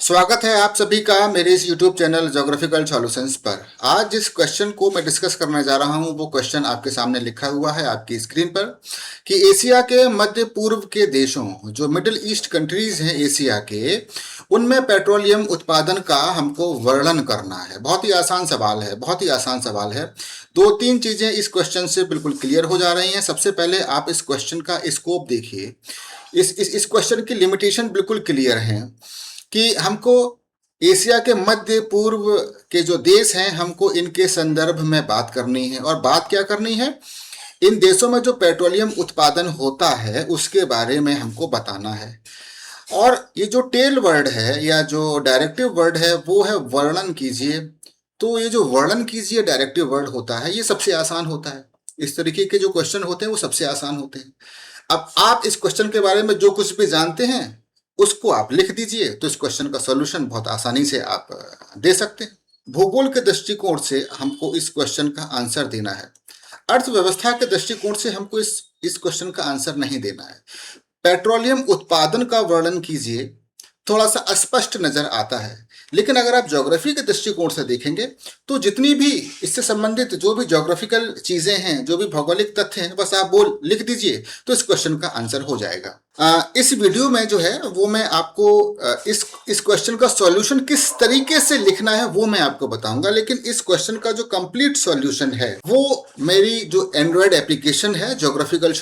स्वागत है आप सभी का मेरे इस YouTube चैनल ज्योग्राफिकल सॉल्यूशंस पर। आज जिस क्वेश्चन को मैं डिस्कस करने जा रहा हूं वो क्वेश्चन आपके सामने लिखा हुआ है आपकी स्क्रीन पर कि एशिया के मध्य पूर्व के देशों जो मिडिल ईस्ट कंट्रीज हैं एशिया के, उनमें पेट्रोलियम उत्पादन का हमको वर्णन करना है। बहुत ही आसान सवाल है, बहुत ही आसान सवाल है। दो तीन चीजें इस क्वेश्चन से बिल्कुल क्लियर हो जा रही हैं। सबसे पहले आप इस क्वेश्चन का स्कोप देखिए। इस क्वेश्चन की लिमिटेशन बिल्कुल क्लियर है कि हमको एशिया के मध्य पूर्व के जो देश हैं हमको इनके संदर्भ में बात करनी है। और बात क्या करनी है? इन देशों में जो पेट्रोलियम उत्पादन होता है उसके बारे में हमको बताना है। और ये जो टेल वर्ड है या जो डायरेक्टिव वर्ड है वो है वर्णन कीजिए। तो ये जो वर्णन कीजिए डायरेक्टिव वर्ड होता है ये सबसे आसान होता है। इस तरीके के जो क्वेश्चन होते हैं वो सबसे आसान होते हैं। अब आप इस क्वेश्चन के बारे में जो कुछ भी जानते हैं उसको आप लिख दीजिए तो इस क्वेश्चन का सॉल्यूशन बहुत आसानी से आप दे सकते हैं। भूगोल के दृष्टिकोण से हमको इस क्वेश्चन का आंसर देना है। अर्थव्यवस्था के दृष्टिकोण से हमको इस क्वेश्चन का आंसर नहीं देना है। पेट्रोलियम उत्पादन का वर्णन कीजिए, थोड़ा सा अस्पष्ट नजर आता है। लेकिन अगर आप ज्योग्राफी के दृष्टिकोण से देखेंगे तो जितनी भी इससे संबंधित जो भी ज्योग्राफिकल चीजें हैं, जो भी भौगोलिक तथ्य हैं, बस आप वो लिख दीजिए तो इस क्वेश्चन का आंसर हो जाएगा। इस वीडियो में जो है वो मैं आपको इस क्वेश्चन का सॉल्यूशन किस तरीके से लिखना है वो मैं आपको बताऊंगा। लेकिन इस क्वेश्चन का जो कंप्लीट सॉल्यूशन है वो मेरी जो एंड्रॉयड एप्लीकेशन है ज्योग्राफिकल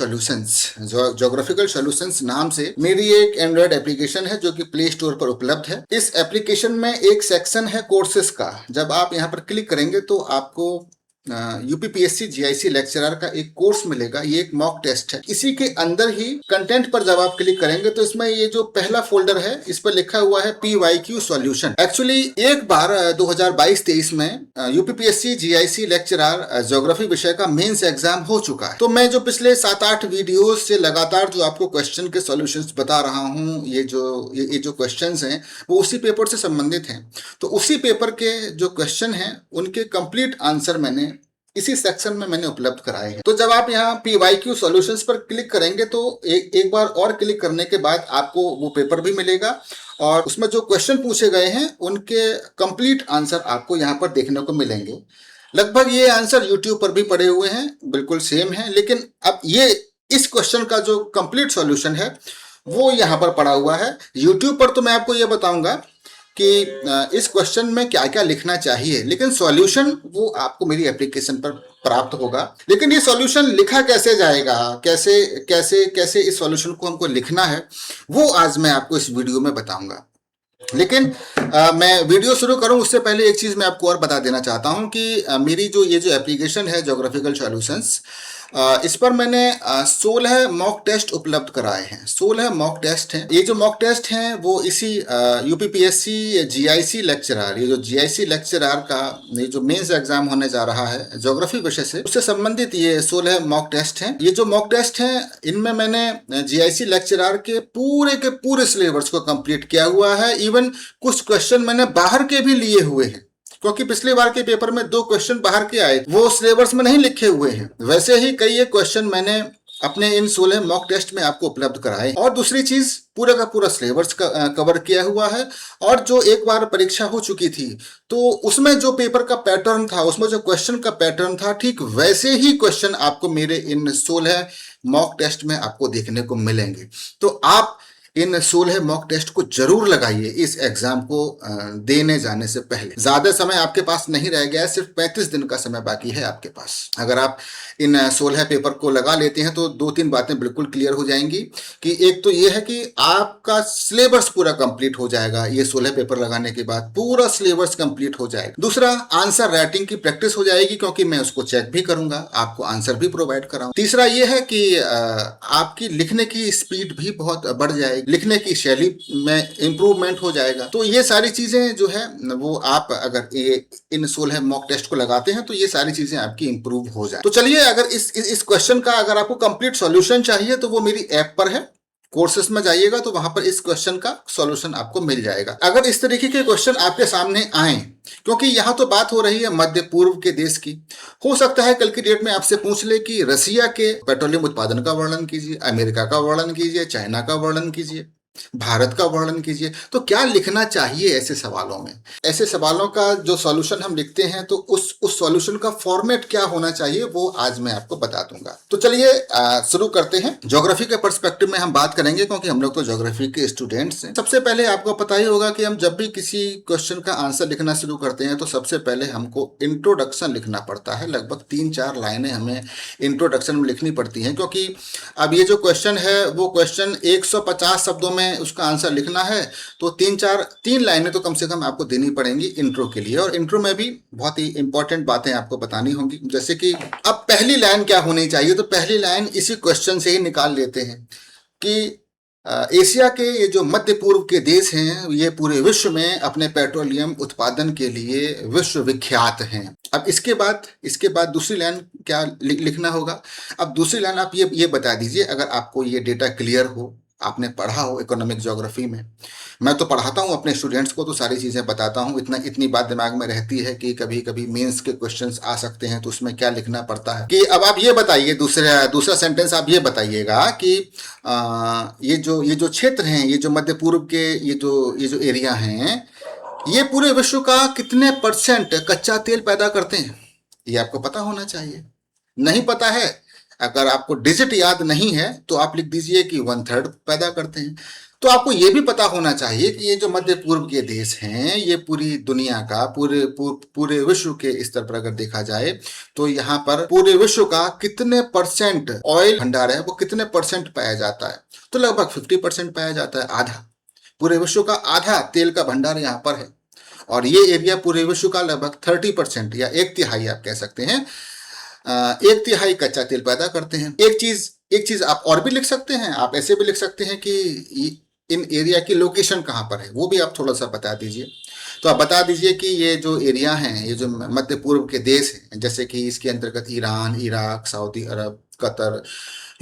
सॉल्यूशंस नाम से मेरी एक एंड्रॉयड एप्लीकेशन है जो कि प्ले स्टोर पर उपलब्ध है। इस एप्लीकेशन में एक सेक्शन है कोर्सेस का। जब आप यहाँ पर क्लिक करेंगे तो आपको यूपीपीएससी जीआईसी लेक्चरर का एक कोर्स मिलेगा। ये एक मॉक टेस्ट है। इसी के अंदर ही कंटेंट पर जब आप क्लिक करेंगे तो इसमें ये जो पहला फोल्डर है इस पर लिखा हुआ है PYQ सॉल्यूशन। एक्चुअली एक बार 2022-23 में यूपीपीएससी जीआईसी लेक्चरर ज्योग्राफी विषय का मेंस एग्जाम हो चुका है। तो मैं जो पिछले 7-8 वीडियो से लगातार जो आपको क्वेश्चन के सॉल्यूशंस बता रहा हूँ, ये जो क्वेश्चंस हैं वो उसी पेपर से संबंधित हैं। तो उसी पेपर के जो क्वेश्चन हैं उनके कंप्लीट आंसर मैंने इसी सेक्शन में मैंने उपलब्ध कराए हैं। तो जब आप यहाँ PYQ सॉल्यूशंस पर क्लिक करेंगे तो एक बार और क्लिक करने के बाद आपको वो पेपर भी मिलेगा और उसमें जो क्वेश्चन पूछे गए हैं उनके कंप्लीट आंसर आपको यहाँ पर देखने को मिलेंगे। लगभग ये आंसर यूट्यूब पर भी पड़े हुए हैं, बिल्कुल सेम है। लेकिन अब ये इस क्वेश्चन का जो कंप्लीट सॉल्यूशन है वो यहाँ पर पड़ा हुआ है। यूट्यूब पर तो मैं आपको ये बताऊंगा कि इस क्वेश्चन में क्या क्या लिखना चाहिए, लेकिन सॉल्यूशन वो आपको मेरी एप्लीकेशन पर प्राप्त होगा। लेकिन ये सॉल्यूशन लिखा कैसे जाएगा, कैसे कैसे कैसे इस सॉल्यूशन को हमको लिखना है वो आज मैं आपको इस वीडियो में बताऊंगा। लेकिन मैं वीडियो शुरू करूं उससे पहले एक चीज़ मैं आपको और बता देना चाहता हूं कि मेरी ये जो एप्लीकेशन है ज्योग्राफिकल सॉल्यूशंस, इस पर मैंने 16 मॉक टेस्ट उपलब्ध कराए हैं। 16 मॉक टेस्ट हैं। ये जो मॉक टेस्ट हैं वो इसी यूपीपीएससी जीआईसी लेक्चरर, ये जो जीआईसी लेक्चरर का ये जो मेंस एग्जाम होने जा रहा है ज्योग्राफी विषय से, उससे संबंधित ये 16 मॉक टेस्ट हैं। ये जो मॉक टेस्ट हैं इनमें मैंने जीआईसी लेक्चरर के पूरे सिलेबस को कंप्लीट किया हुआ है। इवन कुछ क्वेश्चन मैंने बाहर के भी लिए हुए हैं, क्योंकि पिछले बार के पेपर में 2 क्वेश्चन बाहर के आए, वो सिलेबस में नहीं लिखे हुए हैं। वैसे ही कई एक क्वेश्चन मैंने अपने इन 16 मॉक टेस्ट में आपको उपलब्ध कराए। और दूसरी चीज, पूरा का पूरा सिलेबस कवर किया हुआ है। और जो एक बार परीक्षा हो चुकी थी तो उसमें जो पेपर का पैटर्न था, उसमें जो क्वेश्चन का पैटर्न था, ठीक वैसे ही क्वेश्चन आपको मेरे इन 16 मॉक टेस्ट में आपको देखने को मिलेंगे। तो आप इन 16 मॉक टेस्ट को जरूर लगाइए इस एग्जाम को देने जाने से पहले। ज्यादा समय आपके पास नहीं रह गया है, सिर्फ 35 दिन का समय बाकी है आपके पास। अगर आप इन 16 पेपर को लगा लेते हैं तो 2-3 बातें बिल्कुल क्लियर हो जाएंगी कि एक तो ये है कि आपका सिलेबस पूरा कंप्लीट हो जाएगा। ये 16 पेपर लगाने के बाद पूरा सिलेबस कंप्लीट हो जाएगा। दूसरा, आंसर राइटिंग की प्रैक्टिस हो जाएगी, क्योंकि मैं उसको चेक भी करूंगा, आपको आंसर भी प्रोवाइड कराऊंगा। तीसरा ये है कि आपकी लिखने की स्पीड भी बहुत बढ़ जाएगी, लिखने की शैली में इंप्रूवमेंट हो जाएगा। तो ये सारी चीजें जो है वो आप अगर इन 16 मॉक टेस्ट को लगाते हैं तो ये सारी चीजें आपकी इंप्रूव हो जाए। तो चलिए, अगर इस क्वेश्चन का अगर आपको कंप्लीट सॉल्यूशन चाहिए तो वो मेरी ऐप पर है, कोर्सेस में जाइएगा तो वहां पर इस क्वेश्चन का सॉल्यूशन आपको मिल जाएगा। अगर इस तरीके के क्वेश्चन आपके सामने आए, क्योंकि यहाँ तो बात हो रही है मध्य पूर्व के देश की, हो सकता है कल की डेट में आपसे पूछ ले कि रसिया के पेट्रोलियम उत्पादन का वर्णन कीजिए, अमेरिका का वर्णन कीजिए, चाइना का वर्णन कीजिए। भारत का वर्णन कीजिए। तो क्या लिखना चाहिए ऐसे सवालों में? ऐसे सवालों का जो सॉल्यूशन हम लिखते हैं तो उस सॉल्यूशन का फॉर्मेट क्या होना चाहिए वो आज मैं आपको बता दूंगा। तो चलिए शुरू करते हैं। ज्योग्राफी के पर्सपेक्टिव में हम बात करेंगे क्योंकि हम लोग तो ज्योग्राफी के स्टूडेंट्स हैं। सबसे पहले आपको पता ही होगा कि हम जब भी किसी क्वेश्चन का आंसर लिखना शुरू करते हैं तो सबसे पहले हमको इंट्रोडक्शन लिखना पड़ता है। लगभग 3-4 लाइनें हमें इंट्रोडक्शन में लिखनी पड़ती हैं, क्योंकि अब ये जो क्वेश्चन है वो क्वेश्चन 150 शब्दों में उसका आंसर लिखना है तो 3 लाइनें तो कम से कम आपको देनी पड़ेंगी इंट्रो के लिए। और इंट्रो में भी बहुत ही इंपॉर्टेंट बातें आपको बतानी होंगी, जैसे कि अब पहली लाइन क्या होनी चाहिए। तो पहली लाइन इसी क्वेश्चन से ही निकाल लेते हैं कि एशिया के ये जो मध्य पूर्व के देश हैं ये पूरे विश्व में अपने पेट्रोलियम उत्पादन के लिए विश्व विख्यात हैं। अब इसके बाद दूसरी लाइन क्या लिखना होगा। अब दूसरी लाइन आप ये बता दीजिए, अगर आपको ये डेटा क्लियर हो, आपने पढ़ा हो इकोनॉमिक ज्योग्राफी में। मैं तो पढ़ाता हूँ अपने स्टूडेंट्स को, तो सारी चीज़ें बताता हूँ। इतनी बात दिमाग में रहती है कि कभी कभी मेंस के क्वेश्चंस आ सकते हैं तो उसमें क्या लिखना पड़ता है। कि अब आप ये बताइए, दूसरा सेंटेंस आप ये बताइएगा कि ये जो क्षेत्र हैं, ये जो मध्य पूर्व के ये जो एरिया हैं, ये पूरे विश्व का कितने % कच्चा तेल पैदा करते हैं, ये आपको पता होना चाहिए। नहीं पता है, अगर आपको डिजिट याद नहीं है तो आप लिख दीजिए कि 1/3 पैदा करते हैं। तो आपको ये भी पता होना चाहिए कि ये जो मध्य पूर्व के देश हैं ये पूरी दुनिया का पूरे विश्व के स्तर पर अगर देखा जाए तो यहाँ पर पूरे विश्व का कितने % ऑयल भंडार है, वो कितने % पाया जाता है। तो लगभग 50% पाया जाता है, आधा। पूरे विश्व का आधा तेल का भंडार यहाँ पर है। और ये एरिया पूरे विश्व का लगभग 30% या 1/3 आप कह सकते हैं, 1/3 कच्चा तेल पैदा करते हैं। एक चीज आप और भी लिख सकते हैं। आप ऐसे भी लिख सकते हैं कि इन एरिया की लोकेशन कहाँ पर है, वो भी आप थोड़ा सा बता दीजिए। तो आप बता दीजिए कि ये जो एरिया हैं, ये जो मध्य पूर्व के देश हैं, जैसे कि इसके अंतर्गत ईरान, इराक, सऊदी अरब, कतर,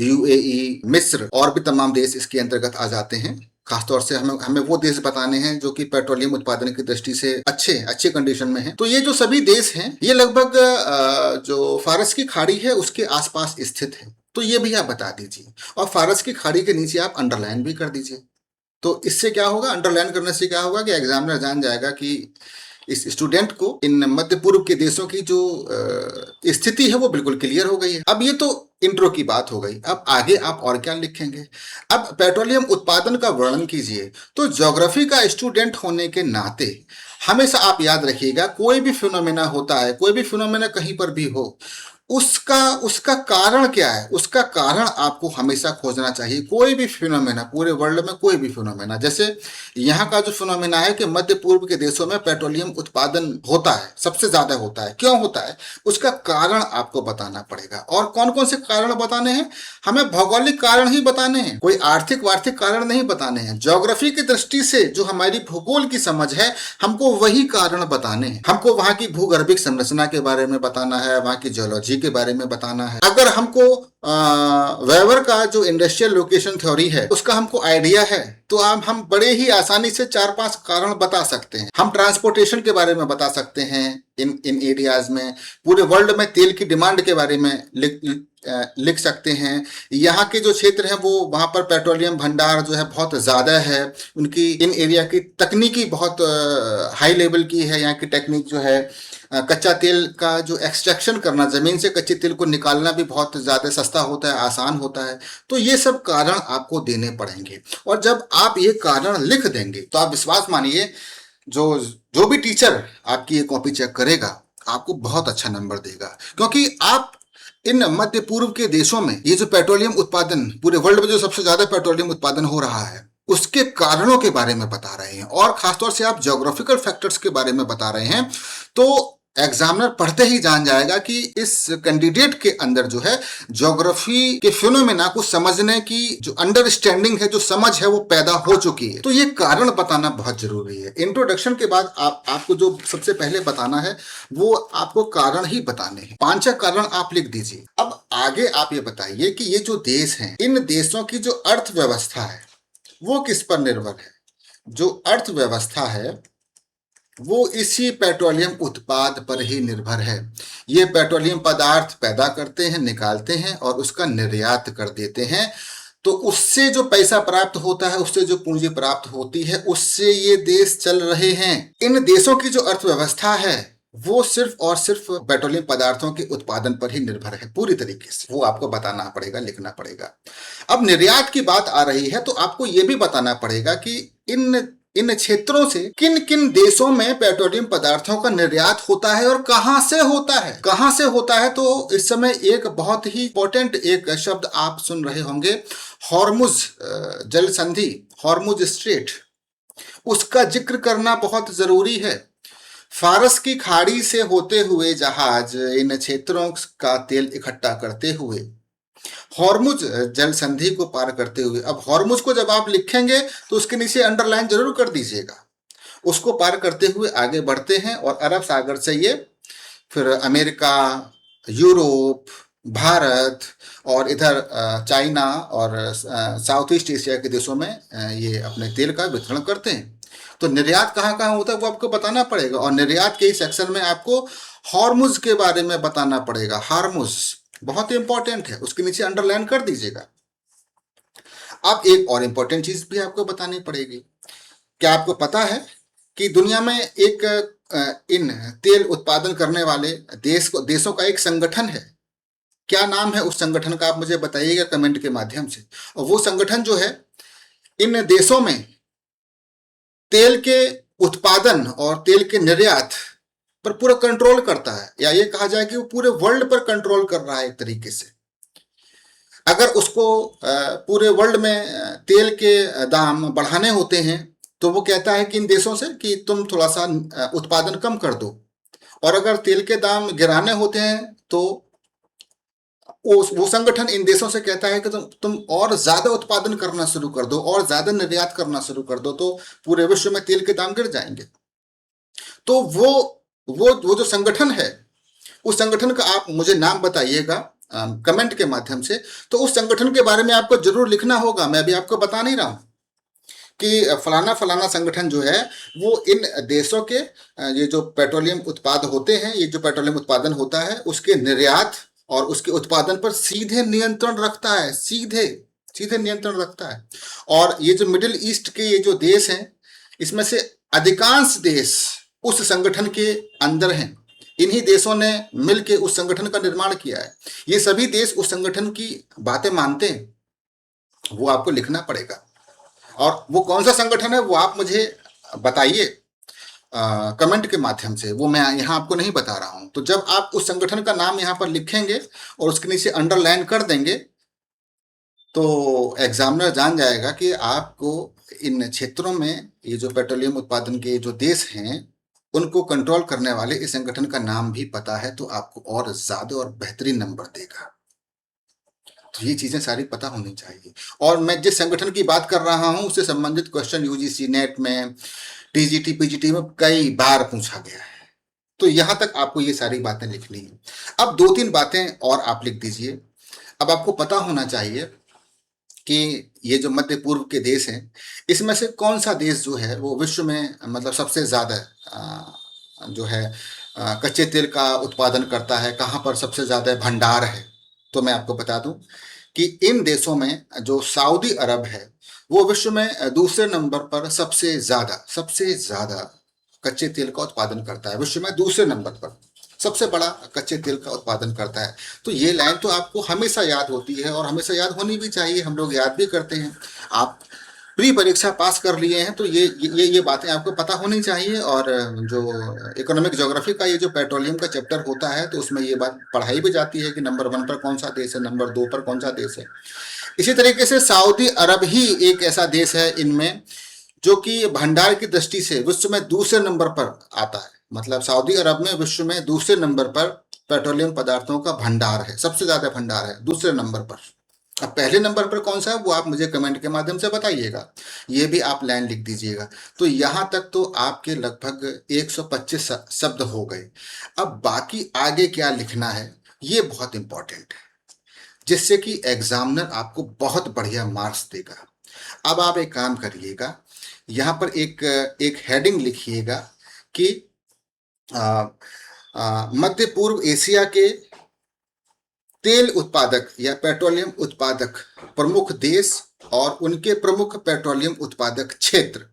UAE, मिस्र और भी तमाम देश इसके अंतर्गत आ जाते हैं। खासतौर से हमें वो देश बताने हैं जो कि पेट्रोलियम उत्पादन की दृष्टि से अच्छे कंडीशन में हैं। तो ये जो सभी देश हैं ये लगभग जो फारस की खाड़ी है उसके आसपास स्थित है। तो ये भी आप बता दीजिए, और फारस की खाड़ी के नीचे आप अंडरलाइन भी कर दीजिए। तो इससे क्या होगा, अंडरलाइन करने से क्या होगा कि एग्जामिनर जान जाएगा कि इस स्टूडेंट को इन मध्य पूर्व के देशों की जो स्थिति है वो बिल्कुल क्लियर हो गई है। अब ये तो इंट्रो की बात हो गई। अब आगे आप और क्या लिखेंगे। अब पेट्रोलियम उत्पादन का वर्णन कीजिए। तो ज्योग्राफी का स्टूडेंट होने के नाते हमेशा आप याद रखिएगा, कोई भी फिनोमेना होता है, कोई भी फिनोमेना कहीं पर भी हो, उसका कारण क्या है, उसका कारण आपको हमेशा खोजना चाहिए। कोई भी फिनोमेना, पूरे वर्ल्ड में कोई भी फिनोमेना, जैसे यहाँ का जो फिनोमेना है कि मध्य पूर्व के देशों में पेट्रोलियम उत्पादन होता है, सबसे ज्यादा होता है, क्यों होता है, उसका कारण आपको बताना पड़ेगा। और कौन कौन से कारण बताने हैं, हमें भौगोलिक कारण ही बताने हैं, कोई आर्थिक वार्थिक कारण नहीं बताने हैं। ज्योग्राफी की दृष्टि से जो हमारी भूगोल की समझ है, हमको वही कारण बताने हैं। हमको वहां की भूगर्भिक संरचना के बारे में बताना है, वहां की जियोलॉजी के बारे में बताना है। अगर हमको वेबर का जो इंडस्ट्रियल लोकेशन थ्योरी है उसका हमको आइडिया है तो हम बड़े ही आसानी से 4-5 कारण बता सकते हैं। हम ट्रांसपोर्टेशन के बारे में बता सकते हैं इन एरियाज में। पूरे वर्ल्ड में तेल की डिमांड के बारे में लिख सकते हैं। यहाँ के जो क्षेत्र हैं वो वहाँ पर पेट्रोलियम भंडार जो है बहुत ज़्यादा है, उनकी इन एरिया की तकनीकी बहुत हाई लेवल की है। यहाँ की टेक्निक जो है, कच्चा तेल का जो एक्सट्रैक्शन करना, ज़मीन से कच्चे तेल को निकालना भी बहुत ज़्यादा सस्ता होता है, आसान होता है। तो ये सब कारण आपको देने पड़ेंगे। और जब आप ये कारण लिख देंगे तो आप विश्वास मानिए, जो भी टीचर आपकी ये कॉपी चेक करेगा आपको बहुत अच्छा नंबर देगा, क्योंकि आप इन मध्य पूर्व के देशों में ये जो पेट्रोलियम उत्पादन, पूरे वर्ल्ड में जो सबसे ज्यादा पेट्रोलियम उत्पादन हो रहा है, उसके कारणों के बारे में बता रहे हैं। और खासतौर से आप ज्योग्राफिकल फैक्टर्स के बारे में बता रहे हैं। तो एग्जामिनर पढ़ते ही जान जाएगा कि इस कैंडिडेट के अंदर जो है ज्योग्राफी के फिनोमेना को समझने की जो अंडरस्टैंडिंग है, जो समझ है, वो पैदा हो चुकी है। तो ये कारण बताना बहुत जरूरी है। इंट्रोडक्शन के बाद आपको जो सबसे पहले बताना है वो आपको कारण ही बताने हैं। 5 कारण आप लिख दीजिए। अब आगे आप ये बताइए कि ये जो देश हैं, इन देशों की जो अर्थव्यवस्था है वो किस पर निर्भर है। जो अर्थव्यवस्था है वो इसी पेट्रोलियम उत्पाद पर ही निर्भर है। ये पेट्रोलियम पदार्थ पैदा करते हैं, निकालते हैं और उसका निर्यात कर देते हैं तो उससे जो पैसा प्राप्त होता है, उससे जो पूंजी प्राप्त होती है, उससे ये देश चल रहे हैं। इन देशों की जो अर्थव्यवस्था है वो सिर्फ और सिर्फ पेट्रोलियम पदार्थों के उत्पादन पर ही निर्भर है पूरी तरीके से। वो आपको बताना पड़ेगा, लिखना पड़ेगा। अब निर्यात की बात आ रही है तो आपको ये भी बताना पड़ेगा कि इन क्षेत्रों से किन किन देशों में पेट्रोलियम पदार्थों का निर्यात होता है और कहां से होता है। कहां से होता है तो इस समय एक बहुत ही इंपॉर्टेंट एक शब्द आप सुन रहे होंगे, हॉर्मुज जल संधि, हॉर्मुज स्ट्रेट, उसका जिक्र करना बहुत जरूरी है। फारस की खाड़ी से होते हुए जहाज इन क्षेत्रों का तेल इकट्ठा करते हुए हॉर्मुज जल संधि को पार करते हुए, अब हॉर्मुज को जब आप लिखेंगे तो उसके नीचे अंडरलाइन जरूर कर दीजिएगा, उसको पार करते हुए आगे बढ़ते हैं और अरब सागर से ये फिर अमेरिका, यूरोप, भारत और इधर चाइना और साउथ ईस्ट एशिया के देशों में ये अपने तेल का वितरण करते हैं। तो निर्यात कहाँ कहाँ होता है वो आपको बताना पड़ेगा, और निर्यात के इस सेक्शन में आपको हॉर्मुज के बारे में बताना पड़ेगा। हार्मुज बहुत इंपॉर्टेंट है, उसके नीचे अंडरलाइन कर दीजिएगा। अब एक और इंपॉर्टेंट चीज भी आपको बतानी पड़ेगी। क्या आपको पता है कि दुनिया में एक इन तेल उत्पादन करने वाले देशों का एक संगठन है? क्या नाम है उस संगठन का, आप मुझे बताइएगा कमेंट के माध्यम से। और वो संगठन जो है इन देशों में तेल के उत्पादन और तेल के निर्यात पर पूरा कंट्रोल करता है, या ये कहा जाए कि वो पूरे वर्ल्ड पर कंट्रोल कर रहा है एक तरीके से। अगर उसको पूरे वर्ल्ड में तेल के दाम बढ़ाने होते हैं तो वो कहता है कि इन देशों से कि तुम थोड़ा सा उत्पादन कम कर दो, और अगर तेल के दाम गिराने होते हैं तो वो संगठन इन देशों से कहता है कि तुम और ज्यादा उत्पादन करना शुरू कर दो और ज्यादा निर्यात करना शुरू कर दो, तो पूरे विश्व में तेल के दाम गिर जाएंगे। तो वो जो संगठन है, उस संगठन का आप मुझे नाम बताइएगा कमेंट के माध्यम से। तो उस संगठन के बारे में आपको जरूर लिखना होगा, मैं अभी आपको बता नहीं रहा हूं कि फलाना फलाना संगठन जो है वो इन देशों के ये जो पेट्रोलियम उत्पाद होते हैं, ये जो पेट्रोलियम उत्पादन होता है उसके निर्यात और उसके उत्पादन पर सीधे नियंत्रण रखता है, सीधे सीधे नियंत्रण रखता है। और ये जो मिडिल ईस्ट के ये जो देश हैं, इसमें से अधिकांश देश उस संगठन के अंदर हैं। इन्हीं देशों ने मिलकर उस संगठन का निर्माण किया है। ये सभी देश उस संगठन की बातें मानते हैं, वो आपको लिखना पड़ेगा। और वो कौन सा संगठन है वो आप मुझे बताइए कमेंट के माध्यम से, वो मैं यहाँ आपको नहीं बता रहा हूँ। तो जब आप उस संगठन का नाम यहाँ पर लिखेंगे और उसके नीचे अंडरलाइन कर देंगे तो एग्जामिनर जान जाएगा कि आपको इन क्षेत्रों में ये जो पेट्रोलियम उत्पादन के जो देश हैं उनको कंट्रोल करने वाले इस संगठन का नाम भी पता है, तो आपको और ज्यादा और बेहतरीन नंबर देगा। तो ये चीजें सारी पता होनी चाहिए। और मैं जिस संगठन की बात कर रहा हूं उससे संबंधित क्वेश्चन यूजीसी नेट में, टीजीटी पीजीटी में कई बार पूछा गया है। तो यहां तक आपको ये सारी बातें लिखनी है। अब दो तीन बातें और आप लिख दीजिए। अब आपको पता होना चाहिए कि ये जो मध्य पूर्व के देश हैं, इसमें से कौन सा देश जो है वो विश्व में मतलब सबसे ज्यादा जो है कच्चे तेल का उत्पादन करता है, कहाँ पर सबसे ज्यादा भंडार है। तो मैं आपको बता दूं कि इन देशों में जो सऊदी अरब है वो विश्व में दूसरे नंबर पर सबसे ज्यादा कच्चे तेल का उत्पादन करता है। विश्व में दूसरे नंबर पर सबसे बड़ा कच्चे तेल का उत्पादन करता है। तो ये लाइन तो आपको हमेशा याद होती है और हमेशा याद होनी भी चाहिए, हम लोग याद भी करते हैं। आप प्री परीक्षा पास कर लिए हैं तो ये बातें आपको पता होनी चाहिए। और जो इकोनॉमिक ज्योग्राफी का ये जो पेट्रोलियम का चैप्टर होता है तो उसमें ये बात पढ़ाई भी जाती है कि नंबर 1 पर कौन सा देश है, नंबर 2 पर कौन सा देश है। इसी तरीके से सऊदी अरब ही एक ऐसा देश है इनमें जो कि भंडार की दृष्टि से विश्व में दूसरे नंबर पर आता है। मतलब सऊदी अरब में विश्व में दूसरे नंबर पर पेट्रोलियम पदार्थों का भंडार है, सबसे ज्यादा भंडार है दूसरे नंबर पर। अब पहले नंबर पर कौन सा है वो आप मुझे कमेंट के माध्यम से बताइएगा, ये भी आप लाइन लिख दीजिएगा। तो यहां तक तो आपके लगभग 125 शब्द हो गए। अब बाकी आगे क्या लिखना है ये बहुत इंपॉर्टेंट है, जिससे कि एग्जामिनर आपको बहुत बढ़िया मार्क्स देगा। अब आप एक काम करिएगा, यहाँ पर एक हेडिंग लिखिएगा कि मध्य पूर्व एशिया के तेल उत्पादक या पेट्रोलियम उत्पादक प्रमुख देश और उनके प्रमुख पेट्रोलियम उत्पादक क्षेत्र,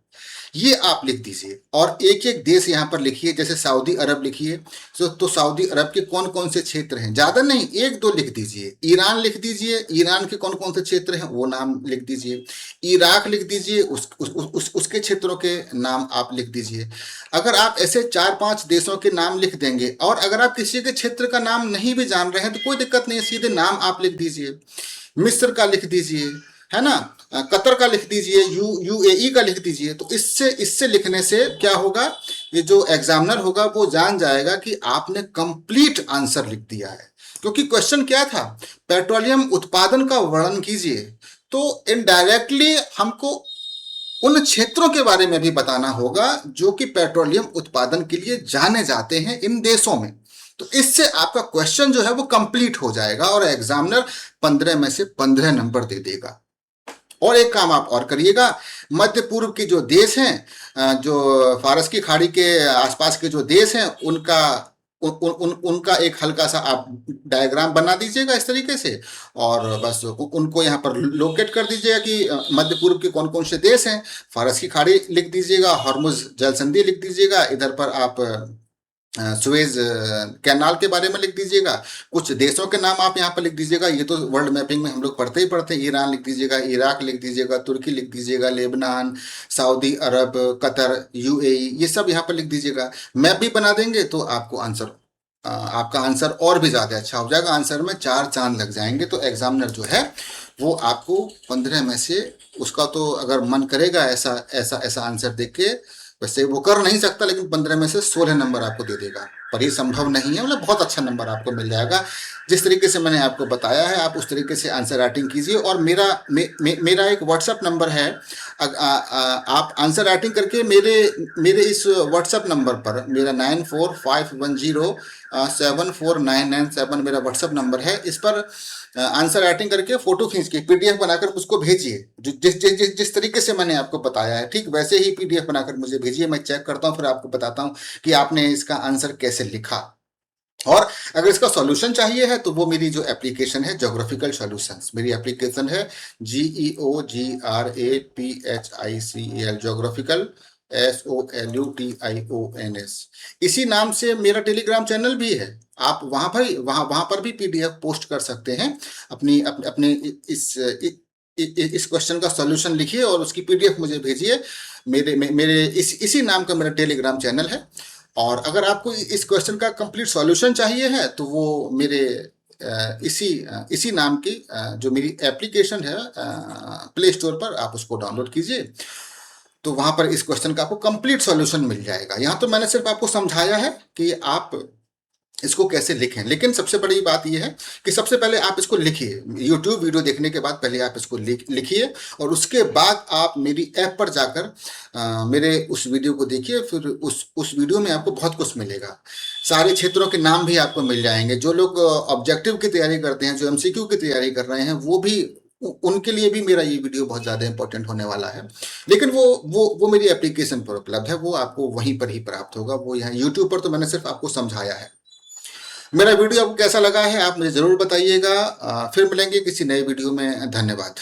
ये आप लिख दीजिए। और एक एक देश यहाँ पर लिखिए, जैसे सऊदी अरब लिखिए, तो सऊदी अरब के कौन कौन से क्षेत्र हैं, ज़्यादा नहीं, एक दो लिख दीजिए। ईरान लिख दीजिए, ईरान के कौन कौन से क्षेत्र हैं वो नाम लिख दीजिए। इराक लिख दीजिए, उसके क्षेत्रों के नाम आप लिख दीजिए। अगर आप ऐसे 4-5 देशों के नाम लिख देंगे, और अगर आप किसी के क्षेत्र का नाम नहीं भी जान रहे हैं तो कोई दिक्कत नहीं है, सीधे नाम आप लिख दीजिए। मिस्र का लिख दीजिए, है ना, कतर का लिख दीजिए, यूएई का लिख दीजिए। तो इससे लिखने से क्या होगा, ये जो एग्जामिनर होगा वो जान जाएगा कि आपने कंप्लीट आंसर लिख दिया है। क्योंकि क्वेश्चन क्या था, पेट्रोलियम उत्पादन का वर्णन कीजिए, तो इनडायरेक्टली हमको उन क्षेत्रों के बारे में भी बताना होगा जो कि पेट्रोलियम उत्पादन के लिए जाने जाते हैं इन देशों में। तो इससे आपका क्वेश्चन जो है वो कंप्लीट हो जाएगा और एग्जामिनर 15 में से 15 नंबर दे देगा। और एक काम आप और करिएगा, मध्य पूर्व के जो देश हैं, जो फारस की खाड़ी के आसपास के जो देश हैं, उनका एक हल्का सा आप डायग्राम बना दीजिएगा इस तरीके से, और बस उनको यहाँ पर लोकेट कर दीजिएगा कि मध्य पूर्व के कौन कौन से देश हैं। फारस की खाड़ी लिख दीजिएगा, हॉर्मुज जल संधि लिख दीजिएगा, इधर पर आप सुएज कैनाल के बारे में लिख दीजिएगा, कुछ देशों के नाम आप यहाँ पर लिख दीजिएगा। ये तो वर्ल्ड मैपिंग में हम लोग पढ़ते ही पढ़ते हैं। ईरान लिख दीजिएगा, इराक लिख दीजिएगा, तुर्की लिख दीजिएगा, लेबनान, सऊदी अरब, कतर, यूएई, ये सब यहाँ पर लिख दीजिएगा। मैप भी बना देंगे तो आपको आपका आंसर और भी ज़्यादा अच्छा हो जाएगा। आंसर में 4 चांद लग जाएंगे। तो एग्जामिनर जो है वो आपको 15 में से, उसका तो अगर मन करेगा ऐसा ऐसा ऐसा आंसर देख के, वैसे वो कर नहीं सकता, लेकिन 15 में से 16 नंबर आपको दे देगा। पर ये संभव नहीं है, मतलब बहुत अच्छा नंबर आपको मिल जाएगा। जिस तरीके से मैंने आपको बताया है आप उस तरीके से आंसर राइटिंग कीजिए। और मेरा एक व्हाट्सएप नंबर है, आप आंसर राइटिंग करके मेरे इस व्हाट्सएप नंबर पर, मेरा 9451074997 मेरा व्हाट्सएप नंबर है, इस पर आंसर राइटिंग करके फोटो खींच के पीडीएफ बनाकर उसको भेजिए। जिस तरीके से मैंने आपको बताया है ठीक वैसे ही पीडीएफ बनाकर मुझे भेजिए, मैं चेक करता हूँ, फिर आपको बताता हूँ कि आपने इसका आंसर कैसे लिखा। और अगर इसका सॉल्यूशन चाहिए है तो वो मेरी जो एप्लीकेशन है ज्योग्राफिकल सॉल्यूशंस, मेरी एप्लीकेशन है GEOGRAPHICAL ज्योग्राफिकल SOLUTIONS। इसी नाम से मेरा टेलीग्राम चैनल भी है, आप वहां पर भी पीडीएफ पोस्ट कर सकते हैं। अपने इस क्वेश्चन का सॉल्यूशन लिखिए और उसकी पीडीएफ मुझे भेजिए। मेरे इसी नाम का मेरा टेलीग्राम चैनल है। और अगर आपको इस क्वेश्चन का कंप्लीट सॉल्यूशन चाहिए है तो वो मेरे इसी नाम की जो मेरी एप्लीकेशन है प्ले स्टोर पर, आप उसको डाउनलोड कीजिए, तो वहां पर इस क्वेश्चन का आपको कंप्लीट सॉल्यूशन मिल जाएगा। यहाँ तो मैंने सिर्फ आपको समझाया है कि आप इसको कैसे लिखें, लेकिन सबसे बड़ी बात यह है कि सबसे पहले आप इसको लिखिए। YouTube वीडियो देखने के बाद पहले आप इसको लिखिए और उसके बाद आप मेरी ऐप पर जाकर मेरे उस वीडियो को देखिए। फिर उस वीडियो में आपको बहुत कुछ मिलेगा, सारे क्षेत्रों के नाम भी आपको मिल जाएंगे। जो लोग ऑब्जेक्टिव की तैयारी करते हैं, जो MCQ की तैयारी कर रहे हैं, वो भी, उनके लिए भी मेरा ये वीडियो बहुत ज़्यादा इंपॉर्टेंट होने वाला है। लेकिन वो मेरी एप्लीकेशन पर उपलब्ध है, वो आपको वहीं पर ही प्राप्त होगा। वो यहाँ YouTube पर तो मैंने सिर्फ आपको समझाया है। मेरा वीडियो आपको कैसा लगा है आप मुझे ज़रूर बताइएगा। फिर मिलेंगे किसी नए वीडियो में। धन्यवाद।